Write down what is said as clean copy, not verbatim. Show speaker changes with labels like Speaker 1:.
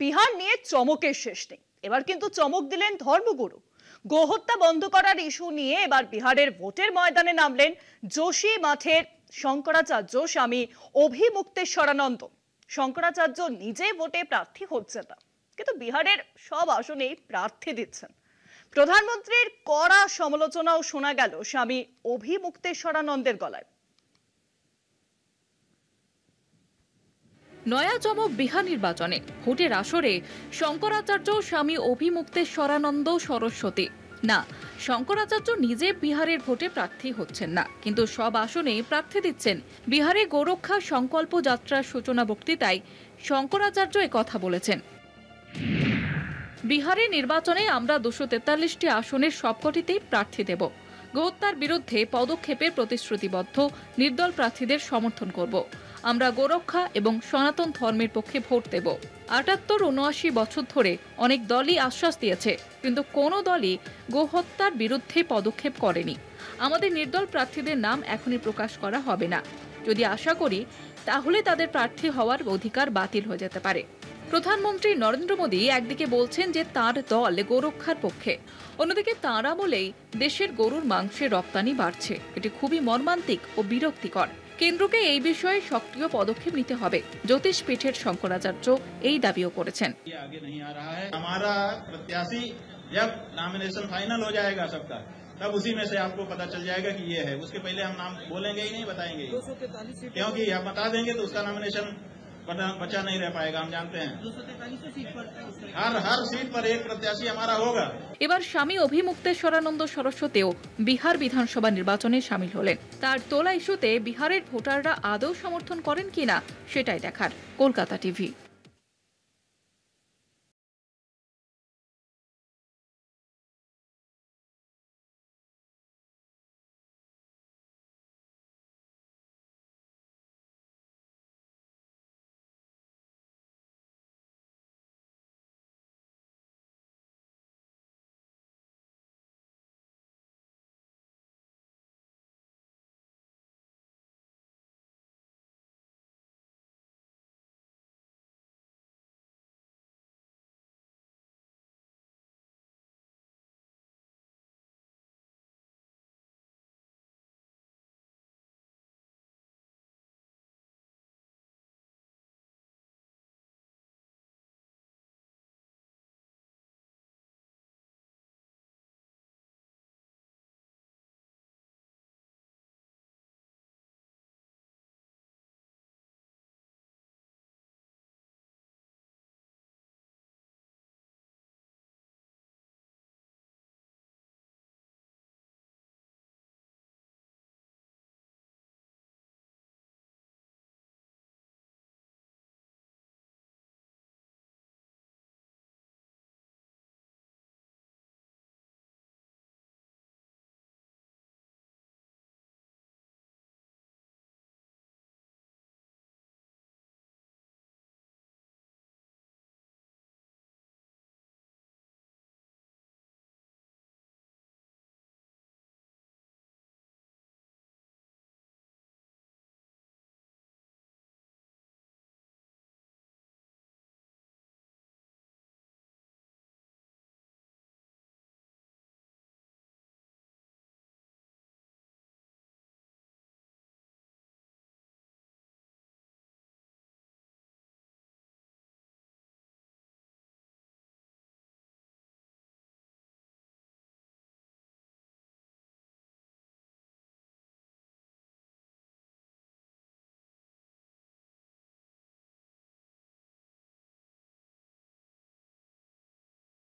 Speaker 1: বিহার নিয়ে চমকের শেষ নেই। এবার কিন্তু চমক দিলেন ধর্মগুরু। গোহত্যা বন্ধ করার ইস্যু নিয়ে এবার বিহারের ভোটের ময়দানে নামলেন যোশী মাঠের শঙ্করাচার্য স্বামী অভিমুক্তেশ্বরানন্দ। শঙ্করাচার্য নিজে ভোটে প্রার্থী হচ্ছেন না, কিন্তু বিহারের সব আসনেই প্রার্থী দিচ্ছেন। প্রধানমন্ত্রীর কড়া সমালোচনাও শোনা গেল স্বামী অভিমুক্তেশ্বরানন্দের গলায়।
Speaker 2: নয়া চমক বিহার নির্বাচনে ভোটের আসরে শঙ্করাচার্য স্বামী অভিমুক্তেশ্বরানন্দ সরস্বতী। না, শঙ্করাচার্য নিজে বিহারের ভোটে প্রার্থী হচ্ছেন না, কিন্তু সব আসনে প্রার্থী দিচ্ছেন। বিহারে গোরক্ষা সংকল্প যাত্রার সূচনা বক্তৃতায় শঙ্করাচার্য কথা বলেছেন। বিহারের নির্বাচনে আমরা 243টি আসনের সবকটিতেই প্রার্থী দেব। গোহত্যার বিরুদ্ধে পদক্ষেপের প্রতিশ্রুতিবদ্ধ নির্দল প্রার্থীদের সমর্থন করব। আমরা গোরক্ষা এবং সনাতন ধর্মের পক্ষে ভোট দেব। 78-79 বছর ধরে অনেক দলই আশ্বাস দিয়েছে, কিন্তু কোনো দলই গোহত্যার বিরুদ্ধে পদক্ষেপ করেনি। আমাদের নির্দল প্রার্থীদের নাম এখনই প্রকাশ করা হবে না। যদি আশা করি তাহলে তাদের প্রার্থী হওয়ার অধিকার বাতিল হয়ে যেতে পারে। প্রধানমন্ত্রী নরেন্দ্র মোদী একদিকে বলছেন যে তার দল গোরক্ষার পক্ষে, অন্যদিকে তাঁর আমলেই দেশের গরুর মাংসের রপ্তানি বাড়ছে। এটি খুবই মর্মান্তিক ও বিরক্তিকর। কেন্দ্রকে এই বিষয়ে সক্রিয় পদক্ষেপ নিতে হবে। জ্যোতিষ পীঠের শঙ্করাচার্য এই দাবিও করেছেন।
Speaker 3: तब उसी में से आपको पता चल जाएगा कि ये है। उसके पहले हम नाम बोलेंगे ही नहीं, बताएंगे, क्योंकि आप बता देंगे तो उसका नॉमिनेशन बचा नहीं रह पाएगा। हम जानते हैं 243 सीट पर हर सीट पर एक प्रत्याशी हमारा होगा।
Speaker 2: এবার স্বামী অভিমুক্তেশ্বরানন্দ সরস্বতীও বিহার বিধানসভা নির্বাচনে শামিল হলেন। তার তোলা ইস্যুতে বিহারের ভোটাররা আদৌ সমর্থন করেন কিনা সেটাই দেখার। কলকাতা টিভি।